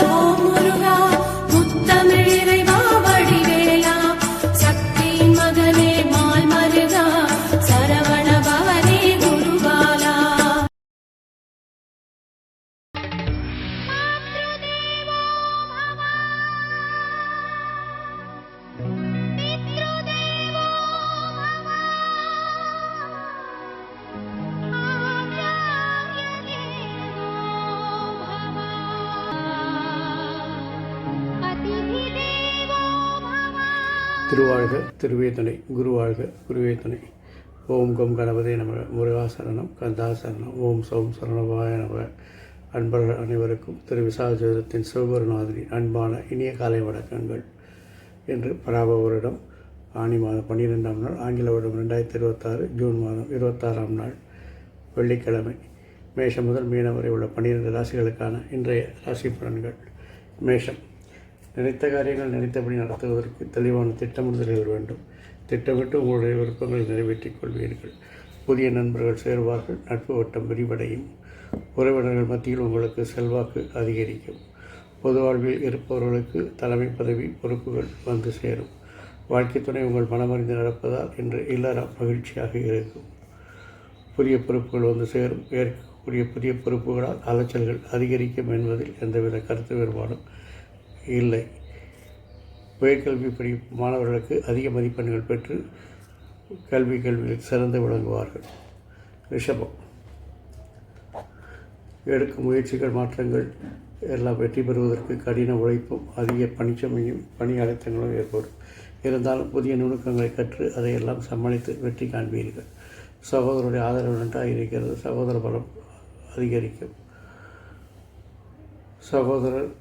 ஓம் முருகா முத்தமிழ் இறைவா வடிவேலா சக்தியின் மகனே மால் மருகா சரவண பவனே குருபாலா. திருவாழ்க திருவே துணை, குருவாழ்க குருவே துணை. ஓம் கம் கணபதே நம. முருகாசரணம் கந்தாசரணம். ஓம் சௌம் சரணபாய நம. அன்பர்கள் அனைவருக்கும் திரு விசாஜோதத்தின் சிவகுருநாதரின் அன்பான இனிய காலை வணக்கங்கள். இன்று பராப வருடம் ஆனி மாதம் 12ஆம் நாள், ஆங்கில வருடம் 2026 ஜூன் மாதம் 26ஆம் நாள் வெள்ளிக்கிழமை. மேஷம் முதல் மீனம் வரை உள்ள 12 ராசிகளுக்கான இன்றைய ராசி பலன்கள். மேஷம். நினைத்த காரியங்கள் நினைத்தபடி நடத்துவதற்கு தெளிவான திட்டமிடுதல்கள் வேண்டும். திட்டமிட்டு உங்களுடைய விருப்பங்களை நிறைவேற்றிக் கொள்வீர்கள். புதிய நண்பர்கள் சேருவார்கள். நட்பு வட்டம் விரிவடையும். உறவினர்கள் மத்தியில் உங்களுக்கு செல்வாக்கு அதிகரிக்கும். பொது வாழ்வில் இருப்பவர்களுக்கு தலைமை பதவி பொறுப்புகள் வந்து சேரும். வாழ்க்கை துணை உங்கள் மனமறிந்து நடப்பதால் இன்று இல்லறம் மகிழ்ச்சியாக இருக்கும். புதிய பொறுப்புகள் வந்து சேரும். ஏற்கக்கூடிய புதிய பொறுப்புகளால் அலைச்சல்கள் அதிகரிக்கும் என்பதில் எந்தவித கருத்து வேறுபாடும் இல்லை. உயர்கல்வி படிக்கும் மாணவர்களுக்கு அதிக மதிப்பெண்கள் பெற்று கல்வியில் சிறந்து விளங்குவார்கள். ரிஷபம். எடுக்கும் முயற்சிகள் மாற்றங்கள் எல்லாம் வெற்றி பெறுவதற்கு கடின உழைப்பும் அதிக பணிச்சுமையும் பணி அழுத்தங்களும் ஏற்படும். இருந்தாலும் புதிய நுணுக்கங்களை கற்று அதையெல்லாம் சமாளித்து வெற்றி காண்பீர்கள். சகோதரருடைய ஆதரவு நன்றாக இருக்கிறது. சகோதர பலம் அதிகரிக்கும். சகோதரர்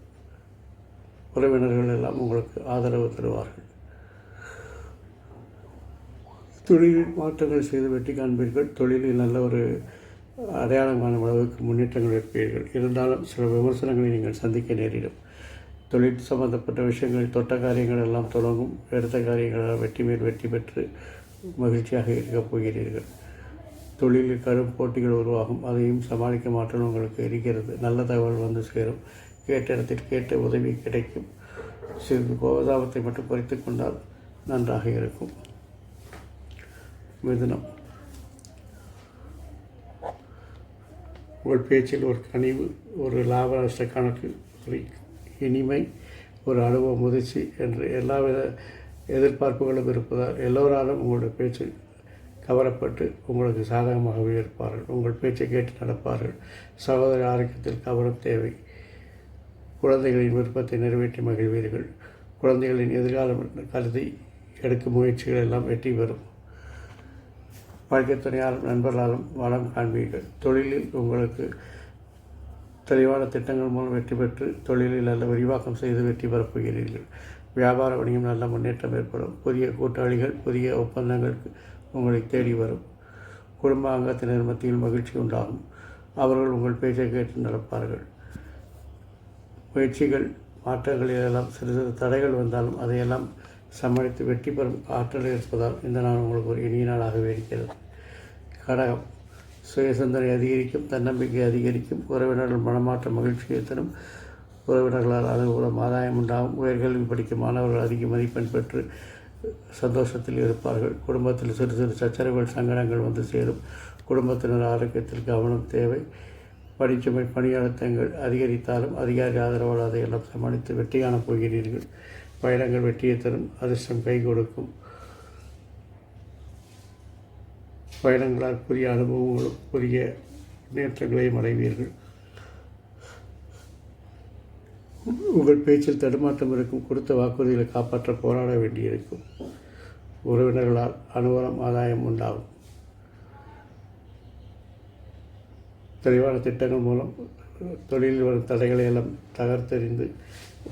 உறவினர்கள் எல்லாம் உங்களுக்கு ஆதரவு தருவார்கள். தொழிலில் மாற்றங்கள் செய்து வெற்றி காண்பீர்கள். தொழிலில் நல்ல ஒரு அடையாளமான அளவுக்கு முன்னேற்றங்கள் இருப்பீர்கள். இருந்தாலும் சில விமர்சனங்களை நீங்கள் சந்திக்க நேரிடும். தொழில் சம்பந்தப்பட்ட விஷயங்களில் தொட்ட காரியங்கள் எல்லாம் தொடங்கும். எடுத்த காரியங்களால் வெற்றி மேல் வெற்றி பெற்று மகிழ்ச்சியாக இருக்கப் போகிறீர்கள். தொழிலில் கடும் போட்டிகள் உருவாகும். அதையும் சமாளிக்க மாற்றம் உங்களுக்கு இருக்கிறது. நல்ல தகவல் வந்து சேரும். கேட்ட இடத்தில் கேட்ட உதவி கிடைக்கும். சிறிது கோபதாபத்தை மட்டும் குறைத்து கொண்டால் நன்றாக இருக்கும். மிதுனம். உங்கள் பேச்சில் ஒரு கனிவு, ஒரு லாப நஷ்ட கணக்கு, ஒரு இனிமை, ஒரு அனுபவ முதிர்ச்சி என்று எல்லாவித எதிர்பார்ப்புகளும் இருப்பதால் எல்லோராலும் உங்களுடைய பேச்சு கவரப்பட்டு உங்களுக்கு சாதகமாகவே இருப்பார்கள். உங்கள் பேச்சை கேட்டு நடப்பார்கள். சகோதர ஆரோக்கியத்தில் கவனம் தேவை. குழந்தைகளின் விருப்பத்தை நிறைவேற்றி மகிழ்வீர்கள். குழந்தைகளின் எதிர்காலம் கருதி எடுக்கும் முயற்சிகள் எல்லாம் வெற்றி பெறும். வாழ்க்கை துணையாலும் நண்பர்களாலும் வளம் காண்பீர்கள். தொழிலில் உங்களுக்கு தெளிவான திட்டங்கள் மூலம் வெற்றி பெற்று தொழிலில் நல்ல விரிவாக்கம் செய்து வெற்றி பெறப்போகிறீர்கள். வியாபார வணிகம் நல்ல முன்னேற்றம் ஏற்படும். புதிய கூட்டாளிகள், புதிய ஒப்பந்தங்கள் உங்களை தேடி வரும். குடும்ப அங்கத்தினர் மத்தியில் மகிழ்ச்சி உண்டாகும். அவர்கள் உங்கள் பேச்சை கேட்டு நடப்பார்கள். முயற்சிகள் மாற்றங்களிலெல்லாம் சிறு சிறு தடைகள் வந்தாலும் அதையெல்லாம் சமாளித்து வெற்றி பெறும் ஆற்றல் இருப்பதால் இந்த நாள் உங்களுக்கு ஒரு இனிய நாளாகவே இருக்கிறது. கடகம். சுய சிந்தனை அதிகரிக்கும். தன்னம்பிக்கை அதிகரிக்கும். உறவினர்கள் மனமாற்ற மகிழ்ச்சியை தரும். உறவினர்களால் அனுகூலம் ஆதாயம் உண்டாகும். உயர்கல்வி படிக்கும் மாணவர்கள் அதிக மதிப்பெண் பெற்று சந்தோஷத்தில் இருப்பார்கள். குடும்பத்தில் சிறு சிறு சச்சரவுகள் சங்கடங்கள் வந்து சேரும். குடும்பத்தினர் ஆரோக்கியத்தில் கவனம் தேவை. பணிச்சுமை பணி அழுத்தங்கள் அதிகரித்தாலும் அதிகாரி ஆதரவால் அதையெல்லாம் சமாளித்து வெற்றி காணப் போகிறீர்கள். பயணங்கள் வெற்றியை தரும். அதிர்ஷ்டம் கை கொடுக்கும். பயணங்களால் புதிய அனுபவங்களும் புதிய முன்னேற்றங்களையும் அடைவீர்கள். உங்கள் பேச்சில் தடுமாற்றம் இருக்கும். கொடுத்த வாக்குறுதிகளை காப்பாற்ற போராட வேண்டியிருக்கும். உறவினர்களால் அனுகூலம் ஆதாயம் உண்டாகும். தெளிவான திட்டங்கள் மூலம் தொழிலில் வரும் தடைகளை எல்லாம் தகர்த்தெறிந்து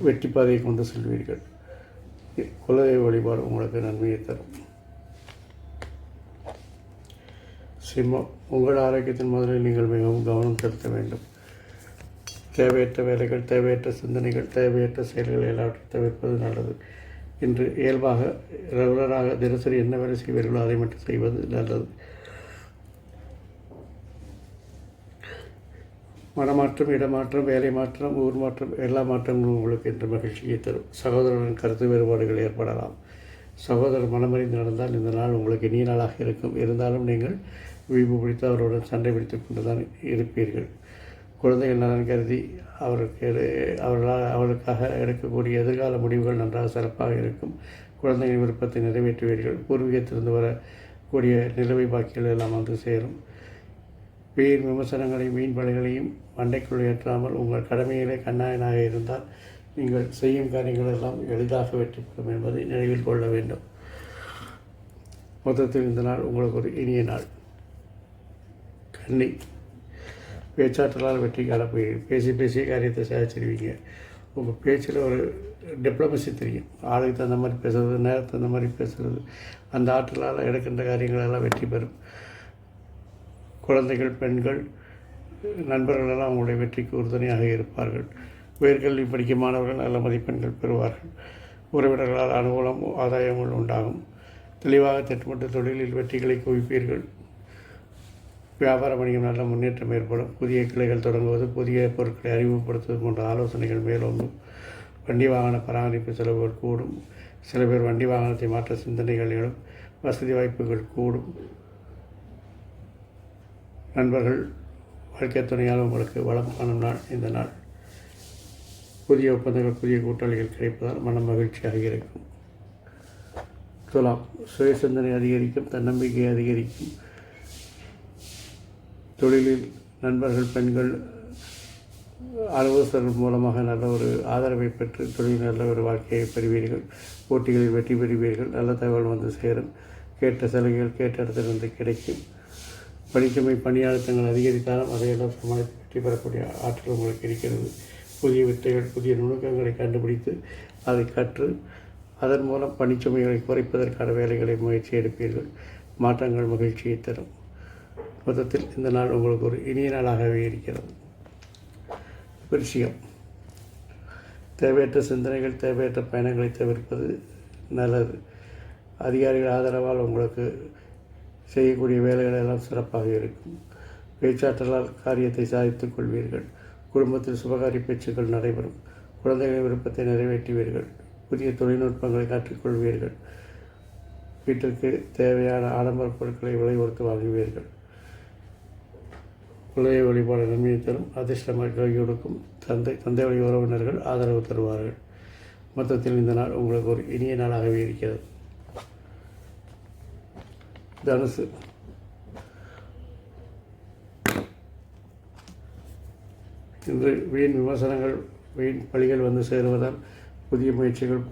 வெற்றி பாதையை கொண்டு செல்வீர்கள். குலதெய்வ வழிபாடு உங்களுக்கு நன்மையை தரும். சிம்மம். உங்கள் ஆரோக்கியத்தின் முதலில் நீங்கள் மிகவும் கவனம் செலுத்த வேண்டும். தேவையற்ற வேலைகள், தேவையற்ற சிந்தனைகள், தேவையற்ற செயல்களை எல்லாவற்றையும் தவிர்ப்பது நல்லது. இன்று இயல்பாக ரெகுலராக தினசரி என்ன வேலை செய்வீர்களோ அதை மட்டும் செய்வது நல்லது. மனமாற்றம், இடமாற்றம், வேலை மாற்றம், ஊர் மாற்றம், எல்லா மாற்றங்களும் உங்களுக்கு என்ற மகிழ்ச்சியை தரும். சகோதரர்களின் கருத்து வேறுபாடுகள் ஏற்படலாம். சகோதரர் மனமறிந்து நடந்தால் இந்த நாள் உங்களுக்கு இனிய நாளாக இருக்கும். இருந்தாலும் நீங்கள் வீம்பு பிடித்து அவருடன் சண்டை பிடித்து கொண்டு தான் இருப்பீர்கள். குழந்தைகள் நலன் கருதி அவர்களுக்காக எடுக்கக்கூடிய எதிர்கால முடிவுகள் நன்றாக சிறப்பாக இருக்கும். குழந்தைகளின் விருப்பத்தை நிறைவேற்றுவீர்கள். பூர்வீகத்திலிருந்து வரக்கூடிய நிலவை பாக்கிகள் எல்லாம் வந்து சேரும். வீண் விமர்சனங்களையும் வீண் பலிகளையும் மண்டைக்குள் ஏற்றாமல் உங்கள் கடமையிலே கண்ணாயனாக இருந்தால் நீங்கள் செய்யும் காரியங்கள் எல்லாம் எளிதாக வெற்றி பெறும் என்பதை நினைவில் கொள்ள வேண்டும். மொத்தத்தில் இந்த நாள் உங்களுக்கு ஒரு இனிய நாள். கன்னி, பேச்சாற்றலால் வெற்றி காணப்படுவீர்கள். பேசிய காரியத்தை சாதிச்சிருவீங்க. உங்கள் பேச்சில் ஒரு டிப்ளமசி தெரியும். ஆளுக்கு தகுந்த மாதிரி பேசுகிறது, நேரத்துக்கு தகுந்த மாதிரி பேசுகிறது. அந்த ஆற்றலால் எடுக்கின்ற காரியங்கள் எல்லாம் வெற்றி பெறும். குழந்தைகள், பெண்கள், நண்பர்களெல்லாம் உங்களுடைய வெற்றிக்கு உறுதுணையாக இருப்பார்கள். உயர்கல்வி படிக்கும் மாணவர்கள் நல்ல மதிப்பெண்கள் பெறுவார்கள். உறவினர்களால் அனுகூலம், ஆதாயங்கள் உண்டாகும். தெளிவாக திட்டமிட்ட தொழிலில் வெற்றிகளை குவிப்பீர்கள். வியாபார வணிகம் நல்ல முன்னேற்றம் ஏற்படும். புதிய கிளைகள் தொடங்குவது, புதிய பொருட்களை அறிமுகப்படுத்துவது போன்ற ஆலோசனைகள் மேலோங்கும். வண்டி வாகன பராமரிப்பு செலவுகள் கூடும். சில பேர் வண்டி வாகனத்தை மாற்ற சிந்தனைகள் எழும். வசதி வாய்ப்புகள் கூடும். நண்பர்கள், வாழ்க்கை துணையால் உங்களுக்கு வளம் காணும் நாள் இந்த நாள். புதிய ஒப்பந்தங்கள், புதிய கூட்டாளிகள் கிடைப்பதால் மனம் மகிழ்ச்சியாக இருக்கும். துலாம், சுய சிந்தனை அதிகரிக்கும். தன்னம்பிக்கை அதிகரிக்கும். தொழிலில் நண்பர்கள், பெண்கள், அலுவலர்கள் மூலமாக நல்ல ஒரு ஆதரவை பெற்று தொழில் நல்ல ஒரு வாழ்க்கையை பெறுவீர்கள். போட்டிகளில் வெற்றி பெறுவீர்கள். நல்ல தகவல் வந்து சேரும். கேட்ட சலுகைகள் கேட்ட இடத்திலிருந்து கிடைக்கும். பணிச்சுமை, பணி அழுத்தங்கள் அதிகரித்தாலும் அதையெல்லாம் சமாளித்து வெற்றி பெறக்கூடிய ஆற்றல் உங்களுக்கு இருக்கிறது. புதிய வித்தைகள், புதிய நுணுக்கங்களை கண்டுபிடித்து அதை கற்று அதன் மூலம் பணிச்சுமைகளை குறைப்பதற்கான வேலைகளை முயற்சி எடுப்பீர்கள். மாற்றங்கள் மகிழ்ச்சியை தரும். மொத்தத்தில் இந்த நாள் உங்களுக்கு ஒரு இனிய நாளாகவே இருக்கிறது. விருச்சிகம், தேவையற்ற சிந்தனைகள், தேவையற்ற பயணங்களை தவிர்ப்பது நல்லது. அதிகாரிகள் ஆதரவால் உங்களுக்கு செய்யக்கூடிய வேலைகள் எல்லாம் சிறப்பாக இருக்கும். பேச்சாற்றலால் காரியத்தை சாதித்துக் கொள்வீர்கள். குடும்பத்தில் சுபகாரிய பேச்சுக்கள் நடைபெறும். குழந்தைகளின் விருப்பத்தை நிறைவேற்றுவீர்கள். புதிய தொழில்நுட்பங்களை கற்றுக்கொள்வீர்கள். வீட்டிற்கு தேவையான ஆடம்பர பொருட்களை விலை கொடுத்து வாங்குவீர்கள். குலதெய்வ வழிபாடு நன்மையை தரும். அதிர்ஷ்டமாக கை கொடுக்கும். தந்தை வழி உறவினர்கள் ஆதரவு தருவார்கள். மொத்தத்தில் இந்த நாள் உங்களுக்கு ஒரு இனிய நாளாகவே இருக்கிறது. தனுசு, இன்று வீண் விமர்சனங்கள், வீண் பழிகள் வந்து சேருவதால் புதிய முயற்சிகள்,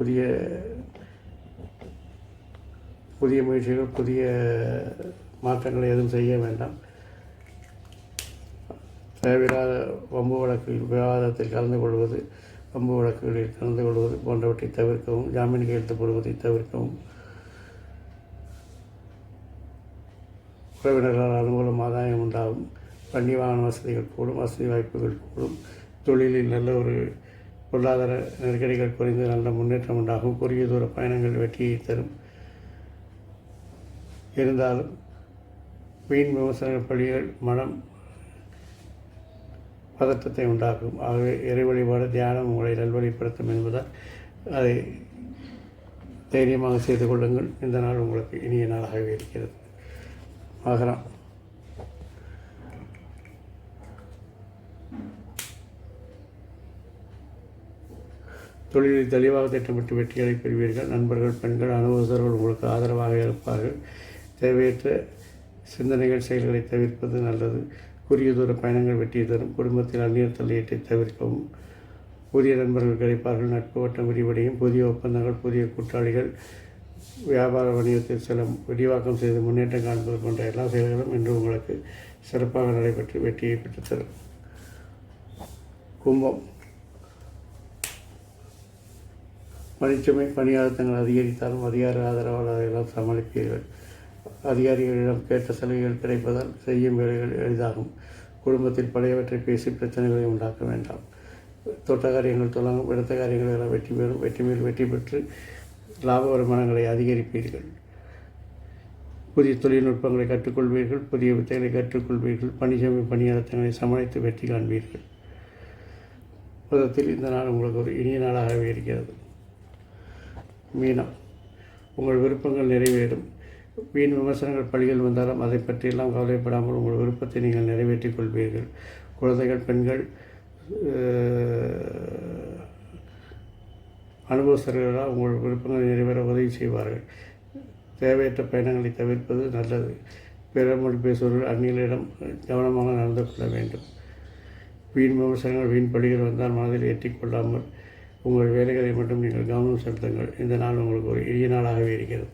புதிய மாற்றங்களை எதுவும் செய்ய வேண்டாம். தேவையில்லாத வம்பு வழக்கில் விவாதத்தில் கலந்து கொள்வது, வம்பு வழக்குகளில் கலந்து கொள்வது போன்றவற்றை தவிர்க்கவும். ஜாமீன் கையெழுத்து போடுவதை தவிர்க்கவும். உறவினர்களால் அனுகூலம், ஆதாயம் உண்டாகும். வண்டி வாகன வசதிகள் கூடும். வசதி வாய்ப்புகள் கூடும். தொழிலில் நல்ல ஒரு பொருளாதார நெருக்கடிகள் குறைந்து நல்ல முன்னேற்றம் உண்டாகும். குறுகிய தூர பயணங்கள் வெற்றியை தரும். இருந்தாலும் வீண் விமர்சன பழிகள் மனம் பதற்றத்தை உண்டாக்கும். ஆகவே இறை வழிபாடு, தியானம் உங்களை நல்வழிப்படுத்தும் என்பதால் அதை தைரியமாக செய்து கொள்ளுங்கள். இந்த நாள் உங்களுக்கு இனிய நாளாகவே இருக்கிறது. மகரம், தொழிலில் தெளிவாக திட்டமிட்டு வெற்றிகளை பெறுவீர்கள். நண்பர்கள், பெண்கள், அனுபவஸ்தர்கள் உங்களுக்கு ஆதரவாக இருப்பார்கள். தேவையற்ற சிந்தனைகள், செயல்களை தவிர்ப்பது நல்லது. குறுகிய தூர பயணங்கள் வெற்றி தரும். குடும்பத்தில் அந்நியர் தலையீட்டை தவிர்க்கவும். புதிய நண்பர்கள் கிடைப்பார்கள். நட்பு வட்டம் விரிவடையும். புதிய ஒப்பந்தங்கள், புதிய கூட்டாளிகள், வியாபார வணிகத்தில் சில விரிவாக்கம் செய்து முன்னேற்றம் காண்பது போன்ற எல்லா செயல்களும் இன்று உங்களுக்கு சிறப்பாக நடைபெற்று வெற்றியை பெற்றுத்தரும். கும்பம், பணிச்சுமை, பணி அழுத்தங்கள் அதிகரித்தாலும் அதிகார ஆதரவால் அதையெல்லாம் சமாளிப்பீர்கள். அதிகாரிகளிடம் கேட்ட சலுகைகள் கிடைப்பதால் செய்யும் வேலைகள் எளிதாகும். குடும்பத்தில் பழையவற்றை பேசி பிரச்சனைகளை உண்டாக்க வேண்டாம். தொட்ட காரியங்கள் தொடங்கும். எடுத்த காரியங்கள் எல்லாம் வெற்றி பெறும். வெற்றி பெற்று லாப வருமானங்களை அதிகரிப்பீர்கள். புதிய தொழில்நுட்பங்களை கற்றுக்கொள்வீர்கள், புதிய வித்தைகளை கற்றுக்கொள்வீர்கள், பணியடத்தங்களை சமாளித்து வெற்றி காண்பீர்கள். மொத்தத்தில் இந்த நாள் உங்களுக்கு ஒரு இனிய நாளாகவே இருக்கிறது. மீனம், உங்கள் விருப்பங்கள் நிறைவேறும். வீண் விமர்சனங்கள் பழிகள் வந்தாலும் அதை பற்றியெல்லாம் கவலைப்படாமல் உங்கள் விருப்பத்தை நீங்கள் நிறைவேற்றிக் கொள்வீர்கள். குழந்தைகள், பெண்கள், அனுபவஸ்தர்களால் உங்கள் விருப்பங்களை நிறைவேற உதவி செய்வார்கள். தேவையற்ற பயணங்களை தவிர்ப்பது நல்லது. பிற மொழி பேசுபவர்கள் அந்நியர்களிடம் கவனமாக நடந்து கொள்ள வேண்டும். வீண் விமர்சனங்கள், வீண் பழிகள் வந்தால் மனதில் ஏற்றிக்கொள்ளாமல் உங்கள் வேலைகளை மட்டும் நீங்கள் கவனம் செலுத்துங்கள். இந்த நாள் உங்களுக்கு ஒரு இனிய நாளாகவே இருக்கிறது.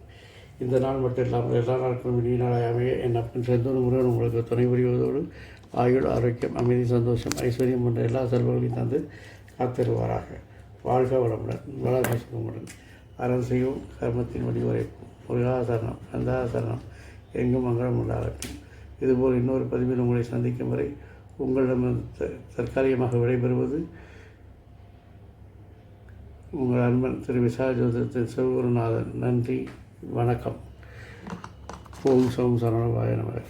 இந்த நாள் மட்டும் இல்லாமல் எல்லா நாட்களும் இனிய நாளாகவே என் அப்பன் செந்தூர் முருகன் உங்களுக்கு துணை புரிவதோடு ஆயுள், ஆரோக்கியம், அமைதி, சந்தோஷம், ஐஸ்வர்யம் போன்ற எல்லா செல்வங்களையும் தந்து காத்திருவாராக. வாழ்க வளமுடன், வளர்க சுகமுடன். அறம் செய்வோம், கர்மத்தின் வழிவரைப்போம். முருகாசரணம், கந்தாசரணம், எங்கும் மங்களம் உண்டாகட்டும். இதுபோல் இன்னொரு பதிவில் உங்களை சந்திக்கும் வரை உங்களிடம் தற்காலிகமாக விடைபெறுவது உங்கள் அன்பன் திரு விசாஜோதிடத்தின் சிவகுருநாதன். நன்றி, வணக்கம். ஓம் சோம் சரணபாய நமக.